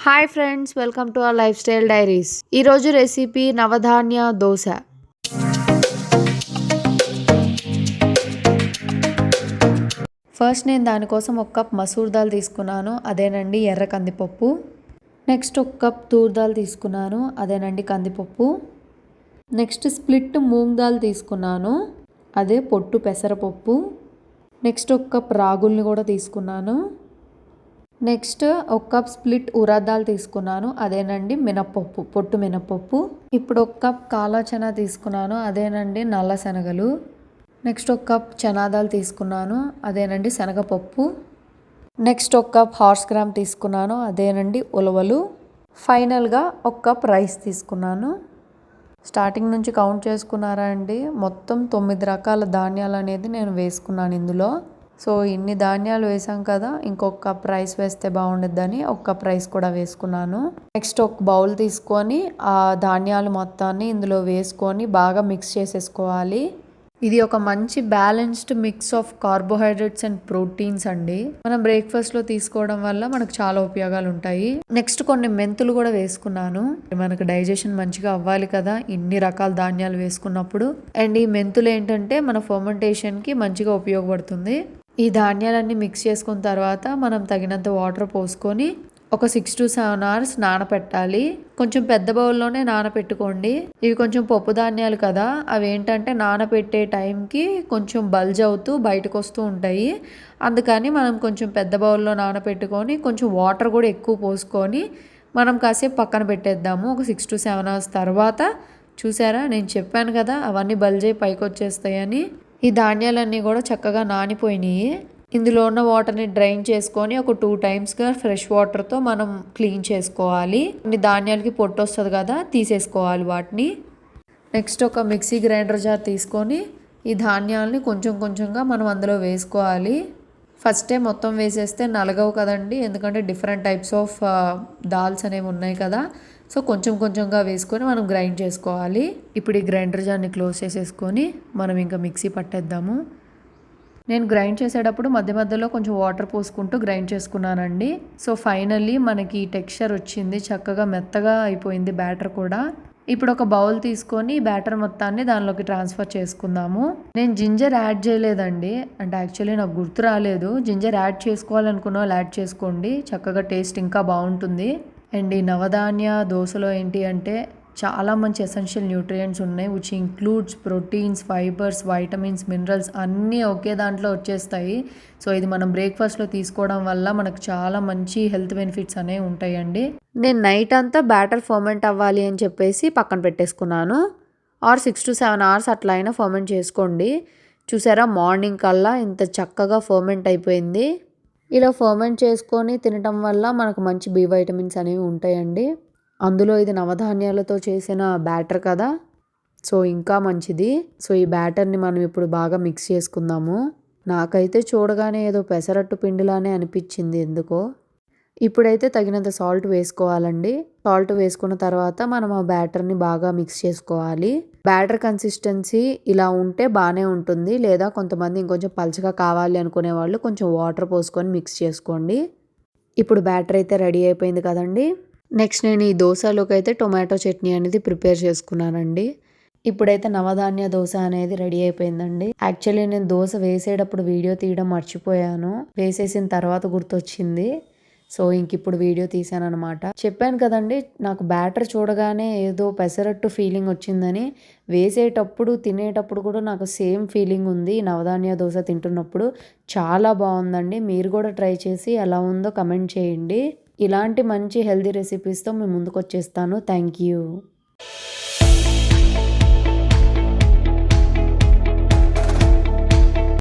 Hi friends, welcome to our life style diaries. ఈరోజు recipe Navadhanya dosa. First నేను దానికోసం 1 cup masoor dal తీసుకున్నాను, అదేనండి ఎర్ర కందిపప్పు. నెక్స్ట్ 1 కప్ తూర్ దాల్ తీసుకున్నాను, అదేనండి కందిపప్పు. నెక్స్ట్ స్ప్లిట్ మూంగ్ దాల్ తీసుకున్నాను, అదే పొట్టు పెసరపప్పు. నెక్స్ట్ 1 కప్ రాగుల్ని కూడా తీసుకున్నాను. Next 1 cup split urad dal తీసుకున్నాను, అదేనండి మినప్పప్పు, పొట్టు మినప్పప్పు. ఇప్పుడు 1 కప్ కాలా చనా తీసుకున్నాను, అదేనండి నల్ల శనగలు. నెక్స్ట్ 1 కప్ చనా దాల్ తీసుకున్నాను, అదేనండి శనగపప్పు. నెక్స్ట్ 1 కప్ హార్స్ గ్రామ్ తీసుకున్నాను, అదేనండి ఉలవలు. ఫైనల్గా 1 కప్ రైస్ తీసుకున్నాను. స్టార్టింగ్ నుంచి కౌంట్ చేసుకున్నారా అండి, మొత్తం 9 రకాల ధాన్యాలు అనేది నేను వేసుకున్నాను ఇందులో. సో ఇన్ని ధాన్యాలు వేసాం కదా, ఇంకొక కప్ రైస్ వేస్తే బాగుండిద్దని 1 కప్ రైస్ కూడా వేసుకున్నాను. నెక్స్ట్ ఒక బౌల్ తీసుకొని ఆ ధాన్యాలు మొత్తాన్ని ఇందులో వేసుకొని బాగా మిక్స్ చేసేసుకోవాలి. ఇది ఒక మంచి balanced mix of carbohydrates and proteins అండి. మనం బ్రేక్ఫాస్ట్లో తీసుకోవడం వల్ల మనకు చాలా ఉపయోగాలు ఉంటాయి. నెక్స్ట్ కొన్ని మెంతులు కూడా వేసుకున్నాను, మనకు డైజెషన్ మంచిగా అవ్వాలి కదా ఇన్ని రకాల ధాన్యాలు వేసుకున్నప్పుడు. అండ్ ఈ మెంతులు ఏంటంటే మన ఫర్మెంటేషన్కి మంచిగా ఉపయోగపడుతుంది. ఈ ధాన్యాలన్నీ మిక్స్ చేసుకున్న తర్వాత మనం తగినంత వాటర్ పోసుకొని ఒక 6 to 7 hours నానపెట్టాలి. కొంచెం పెద్ద బౌల్లోనే నానపెట్టుకోండి. ఇవి కొంచెం పప్పు ధాన్యాలు కదా, అవి ఏంటంటే నానపెట్టే టైంకి కొంచెం బల్జ్ అవుతూ బయటకు వస్తూ ఉంటాయి. అందుకని మనం కొంచెం పెద్ద బౌల్లో నానపెట్టుకొని కొంచెం వాటర్ కూడా ఎక్కువ పోసుకొని మనం కాసేపు పక్కన పెట్టేద్దాము. ఒక 6 to 7 hours తర్వాత చూసారా, నేను చెప్పాను కదా అవన్నీ బల్జ్ అయి పైకి వచ్చేస్తాయని. ఈ ధాన్యాలన్నీ కూడా చక్కగా నానిపోయినాయి. ఇందులో ఉన్న వాటర్ని డ్రైన్ చేసుకొని ఒక 2 టైమ్స్గా ఫ్రెష్ వాటర్తో మనం క్లీన్ చేసుకోవాలి. కొన్ని ధాన్యాలకి పొట్టు వస్తుంది కదా, తీసేసుకోవాలి వాటిని. నెక్స్ట్ ఒక మిక్సీ గ్రైండర్ జార్ తీసుకొని ఈ ధాన్యాలని కొంచెం కొంచెంగా మనం అందులో వేసుకోవాలి. ఫస్టే మొత్తం వేసేస్తే నలగవు కదండి, ఎందుకంటే డిఫరెంట్ టైప్స్ ఆఫ్ దాల్స్ అనేవి ఉన్నాయి కదా. సో కొంచెం కొంచెంగా వేసుకొని మనం గ్రైండ్ చేసుకోవాలి. ఇప్పుడు ఈ గ్రైండర్ జార్ని క్లోజ్ చేసేసుకొని మనం ఇంకా మిక్సీ పట్టేద్దాము. నేను గ్రైండ్ చేసేటప్పుడు మధ్య మధ్యలో కొంచెం వాటర్ పోసుకుంటూ గ్రైండ్ చేసుకున్నానండి. సో ఫైనల్లీ మనకి టెక్స్చర్ వచ్చింది, చక్కగా మెత్తగా అయిపోయింది బ్యాటర్ కూడా. ఇప్పుడు ఒక బౌల్ తీసుకొని బ్యాటర్ మొత్తాన్ని దానిలోకి ట్రాన్స్ఫర్ చేసుకుందాము. నేను జింజర్ యాడ్ చేయలేదండి, అంటే యాక్చువల్లీ నాకు గుర్తు రాలేదు. జింజర్ యాడ్ చేసుకోవాలనుకున్న వాళ్ళు యాడ్ చేసుకోండి, చక్కగా టేస్ట్ ఇంకా బాగుంటుంది. అండ్ ఈ నవధాన్య దోశలో ఏంటి అంటే చాలా మంచి ఎసెన్షియల్ న్యూట్రియంట్స్ ఉన్నాయి, which includes proteins, fibres, vitamins, minerals అన్నీ ఒకే దాంట్లో వచ్చేస్తాయి. సో ఇది మనం బ్రేక్ఫాస్ట్లో తీసుకోవడం వల్ల మనకు చాలా మంచి హెల్త్ బెనిఫిట్స్ అనేవి ఉంటాయండి. నేను నైట్ అంతా బ్యాటర్ ఫర్మెంట్ అవ్వాలి అని చెప్పేసి పక్కన పెట్టేసుకున్నాను. ఆర్ 6 to 7 hours అట్లా అయినా ఫర్మెంట్ చేసుకోండి. చూసారా, మార్నింగ్ కల్లా ఇంత చక్కగా ఫర్మెంట్ అయిపోయింది. ఇలా ఫర్మెంట్ చేసుకొని తినటం వల్ల మనకు మంచి బి వైటమిన్స్ అనేవి ఉంటాయండి. అందులో ఇది నవధాన్యాలతో చేసిన బ్యాటర్ కదా, సో ఇంకా మంచిది. సో ఈ బ్యాటర్ని మనం ఇప్పుడు బాగా మిక్స్ చేసుకుందాము. నాకైతే చూడగానే ఏదో పెసరట్టు పిండిలానే అనిపించింది ఎందుకో. ఇప్పుడైతే తగినంత సాల్ట్ వేసుకోవాలండి. సాల్ట్ వేసుకున్న తర్వాత మనం ఆ బ్యాటర్ని బాగా మిక్స్ చేసుకోవాలి. బ్యాటర్ కన్సిస్టెన్సీ ఇలా ఉంటే బాగానే ఉంటుంది, లేదా కొంతమంది ఇంకొంచెం పలుచగా కావాలి అనుకునే వాళ్ళు కొంచెం వాటర్ పోసుకొని మిక్స్ చేసుకోండి. ఇప్పుడు బ్యాటర్ అయితే రెడీ అయిపోయింది కదండి. నెక్స్ట్ నేను ఈ దోశలోకి అయితే టొమాటో చట్నీ అనేది ప్రిపేర్ చేసుకున్నానండి. ఇప్పుడైతే నవధాన్య దోశ అనేది రెడీ అయిపోయిందండి. యాక్చువల్లీ నేను దోశ వేసేటప్పుడు వీడియో తీయడం మర్చిపోయాను, వేసేసిన తర్వాత గుర్తొచ్చింది. సో ఇంక ఇప్పుడు వీడియో తీసాను అనమాట. చెప్పాను కదండి, నాకు బ్యాటర్ చూడగానే ఏదో పెసరట్టు ఫీలింగ్ వచ్చిందని. వేసేటప్పుడు తినేటప్పుడు కూడా నాకు సేమ్ ఫీలింగ్ ఉంది. నవధాన్య దోశ తింటున్నప్పుడు చాలా బాగుందండి. మీరు కూడా ట్రై చేసి ఎలా ఉందో కమెంట్ చేయండి. ఇలాంటి మంచి హెల్తీ రెసిపీస్తో మేము ముందుకు వచ్చేస్తాను. Thank you.